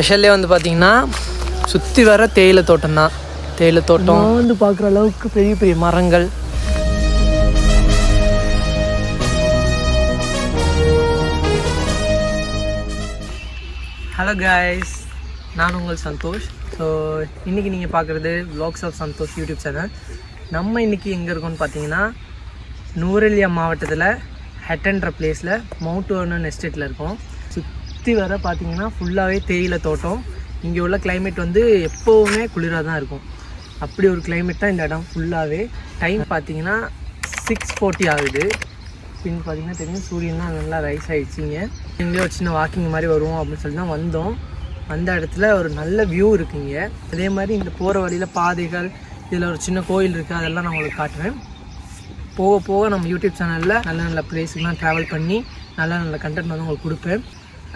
ஸ்பெஷல்லே வந்து பார்த்திங்கன்னா சுற்றி வர தேயிலை தோட்டம் தான். தேயிலை தோட்டம் வந்து பார்க்குற அளவுக்கு பெரிய பெரிய மரங்கள். ஹலோ காய்ஸ், நான் உங்கள் சந்தோஷ். ஸோ இன்றைக்கி நீங்கள் பார்க்குறது vlogs of Santosh YouTube channel. நம்ம இன்றைக்கி எங்கே இருக்கோம்னு பார்த்தீங்கன்னா நூரெலியா மாவட்டத்தில் ஹெட்டன்ற பிளேஸில் மவுண்ட் வர்னன் எஸ்டேட்டில் இருக்கோம். சுற்றி வர பார்த்திங்கன்னா ஃபுல்லாகவே தேயிலை தோட்டம். இங்கே உள்ள கிளைமேட் வந்து எப்போவுமே குளிராக தான் இருக்கும். அப்படி ஒரு கிளைமேட் தான் இந்த இடம் ஃபுல்லாகவே. டைம் பார்த்திங்கன்னா 6:40 ஆகுது. பின் பார்த்திங்கன்னா தெரியும் சூரியன்லாம் நல்லா ரைஸ் ஆகிடுச்சிங்க. இங்கே ஒரு சின்ன வாக்கிங் மாதிரி வருவோம் அப்படின்னு சொல்லி தான் வந்தோம். அந்த இடத்துல ஒரு நல்ல வியூ இருக்குங்க. அதே மாதிரி இந்த போகிற வழியில் பாதைகள், இதில் ஒரு சின்ன கோயில் இருக்குது, அதெல்லாம் நான் உங்களுக்கு காட்டுவேன். போக போக நம்ம யூடியூப் சேனலில் நல்ல நல்ல பிளேஸுக்கெலாம் ட்ராவல் பண்ணி நல்ல நல்ல கண்டென்ட் வந்து உங்களுக்கு கொடுப்பேன்.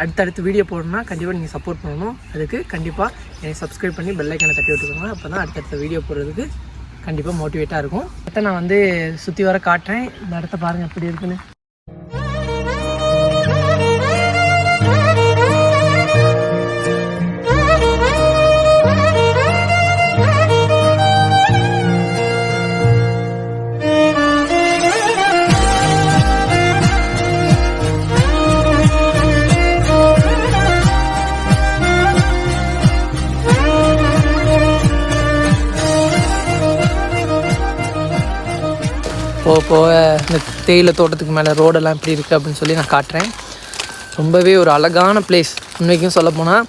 அடுத்தடுத்து வீடியோ போடணும்னா கண்டிப்பாக நீங்கள் சப்போர்ட் பண்ணணும். அதுக்கு கண்டிப்பாக என்னை சப்ஸ்கிரைப் பண்ணி பெல் ஐக்கானை தட்டி விட்டுக்கோங்க. அப்போ தான் அடுத்தடுத்த வீடியோ போடுறதுக்கு கண்டிப்பாக மோட்டிவேட்டாக இருக்கும். அடுத்த நான் வந்து சுற்றி வர காட்டுறேன். இந்த இடத்த பாருங்கள் எப்படி இருக்குன்னு. போக போக இந்த தேயிலை தோட்டத்துக்கு மேலே ரோடெல்லாம் எப்படி இருக்குது அப்படின்னு சொல்லி நான் காட்டுறேன். ரொம்பவே ஒரு அழகான பிளேஸ். உண்மைக்கும் சொல்லப்போனால்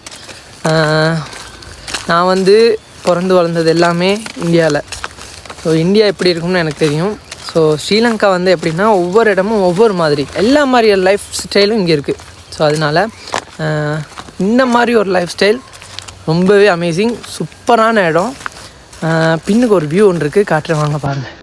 நான் வந்து பிறந்து வளர்ந்தது எல்லாமே இந்தியாவில். ஸோ இந்தியா எப்படி இருக்கும்னு எனக்கு தெரியும். ஸோ ஸ்ரீலங்கா வந்து எப்படின்னா ஒவ்வொரு இடமும் ஒவ்வொரு மாதிரி, எல்லா மாதிரி லைஃப் ஸ்டைலும் இங்கே இருக்குது. ஸோ அதனால் இந்த மாதிரி ஒரு லைஃப் ஸ்டைல் ரொம்பவே அமேசிங், சூப்பரான இடம். பின்னுக்கு ஒரு வியூ ஒன்று இருக்குது, காட்டுறேன் வாங்க பாருங்கள்.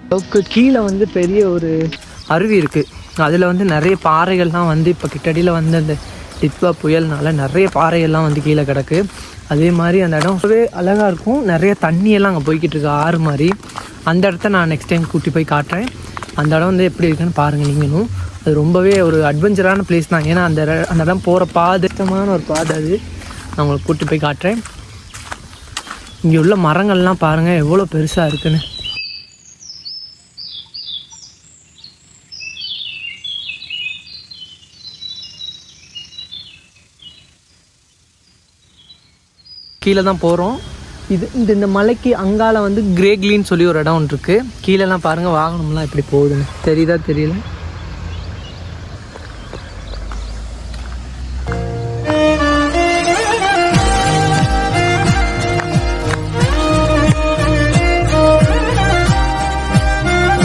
அளவுக்கு கீழே வந்து பெரிய ஒரு அருவி இருக்குது. அதில் வந்து நிறைய பாறைகள்லாம் வந்து இப்போ கிட்டடியில் வந்து அந்த டிட்வா புயல்னால நிறைய பாறைகள்லாம் வந்து கீழே கிடக்கு. அதே மாதிரி அந்த இடம் ரொம்பவே அழகாக இருக்கும். நிறைய தண்ணியெல்லாம் அங்கே போய்கிட்டு இருக்கு, ஆறு மாதிரி. அந்த இடத்த நான் நெக்ஸ்ட் டைம் கூட்டி போய் காட்டுறேன். அந்த இடம் வந்து எப்படி இருக்குன்னு பாருங்கள் நீங்களும். அது ரொம்பவே ஒரு அட்வென்ச்சரான பிளேஸ் தான். ஏன்னா அந்த இடம் போகிற பாதமான ஒரு பாதை. அது நான் உங்களுக்கு கூட்டி போய் காட்டுறேன். இங்கே உள்ள மரங்கள்லாம் பாருங்கள் எவ்வளோ பெருசாக இருக்குன்னு. கீழே தான் போகிறோம். இந்த மலைக்கு அங்கால வந்து கிரேக்லின்னு சொல்லி ஒரு இடம் ஒன்று இருக்குது. கீழெல்லாம் பாருங்கள் வாகனம்லாம் எப்படி போகுதுன்னு. தெரியல